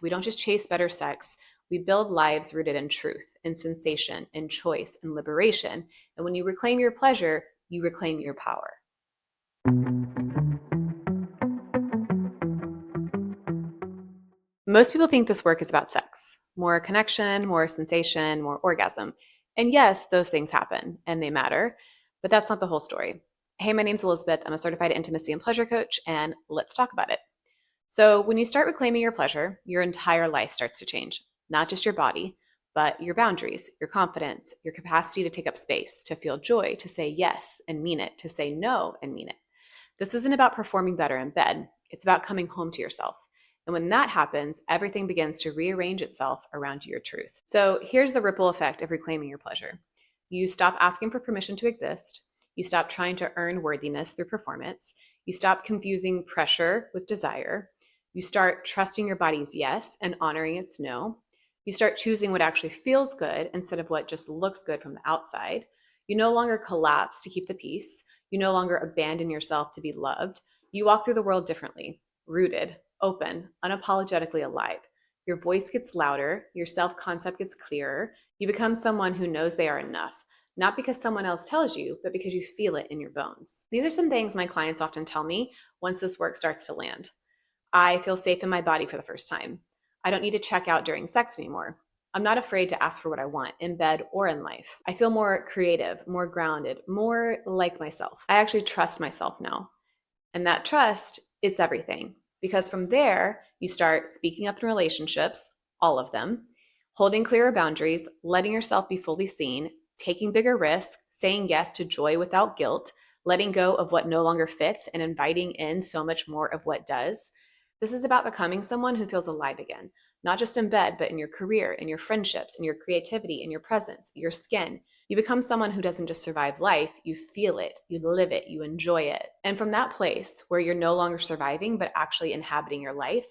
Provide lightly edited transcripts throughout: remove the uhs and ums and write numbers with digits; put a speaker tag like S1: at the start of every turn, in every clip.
S1: We don't just chase better sex. We build lives rooted in truth, in sensation, in choice, in liberation. And when you reclaim your pleasure, you reclaim your power. Most people think this work is about sex, more connection, more sensation, more orgasm. And yes, those things happen and they matter, but that's not the whole story. Hey, my name's Elizabeth. I'm a certified intimacy and pleasure coach, and let's talk about it. So, when you start reclaiming your pleasure, your entire life starts to change, not just your body, but your boundaries, your confidence, your capacity to take up space, to feel joy, to say yes and mean it, to say no and mean it. This isn't about performing better in bed. It's about coming home to yourself. And when that happens, everything begins to rearrange itself around your truth. So here's the ripple effect of reclaiming your pleasure. You stop asking for permission to exist. You stop trying to earn worthiness through performance. You stop confusing pressure with desire. You start trusting your body's yes and honoring its no. You start choosing what actually feels good instead of what just looks good from the outside. You no longer collapse to keep the peace. You no longer abandon yourself to be loved. You walk through the world differently, rooted, open, unapologetically alive. Your voice gets louder, your self-concept gets clearer. You become someone who knows they are enough, not because someone else tells you, but because you feel it in your bones. These are some things my clients often tell me once this work starts to land. I feel safe in my body for the first time. I don't need to check out during sex anymore. I'm not afraid to ask for what I want in bed or in life. I feel more creative, more grounded, more like myself. I actually trust myself now. And that trust, it's everything. Because from there, you start speaking up in relationships, all of them, holding clearer boundaries, letting yourself be fully seen, taking bigger risks, saying yes to joy without guilt, letting go of what no longer fits and inviting in so much more of what does. This is about becoming someone who feels alive again, not just in bed, but in your career, in your friendships, in your creativity, in your presence, your skin. You become someone who doesn't just survive life, you feel it, you live it, you enjoy it. And from that place where you're no longer surviving, but actually inhabiting your life,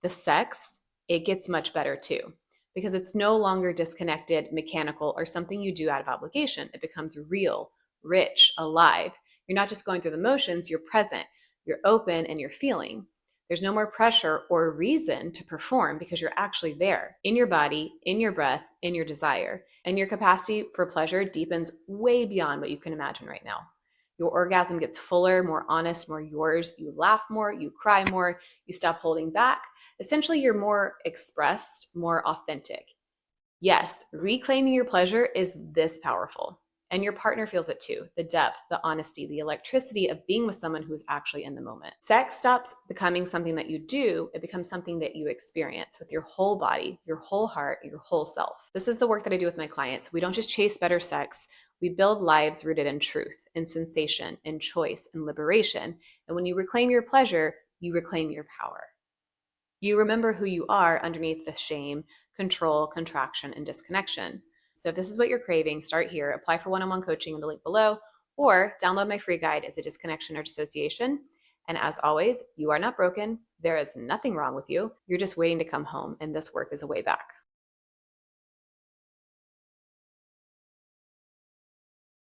S1: the sex, it gets much better too. Because it's no longer disconnected, mechanical, or something you do out of obligation. It becomes real, rich, alive. You're not just going through the motions, you're present, you're open, and you're feeling. There's no more pressure or reason to perform because you're actually there in your body, in your breath, in your desire. And your capacity for pleasure deepens way beyond what you can imagine right now. Your orgasm gets fuller, more honest, more yours. You laugh more, you cry more, you stop holding back. Essentially, you're more expressed, more authentic. Yes, reclaiming your pleasure is this powerful. And your partner feels it too. The depth, the honesty, the electricity of being with someone who is actually in the moment. Sex stops becoming something that you do. It becomes something that you experience with your whole body, your whole heart, your whole self. This is the work that I do with my clients. We don't just chase better sex. We build lives rooted in truth, in sensation, in choice, in liberation. And when you reclaim your pleasure, you reclaim your power. You remember who you are underneath the shame, control, contraction, and disconnection. So if this is what you're craving, start here, apply for one-on-one coaching in the link below, or download my free guide, Is it Disconnection or Dissociation? And as always, you are not broken. There is nothing wrong with you. You're just waiting to come home, and this work is a way back.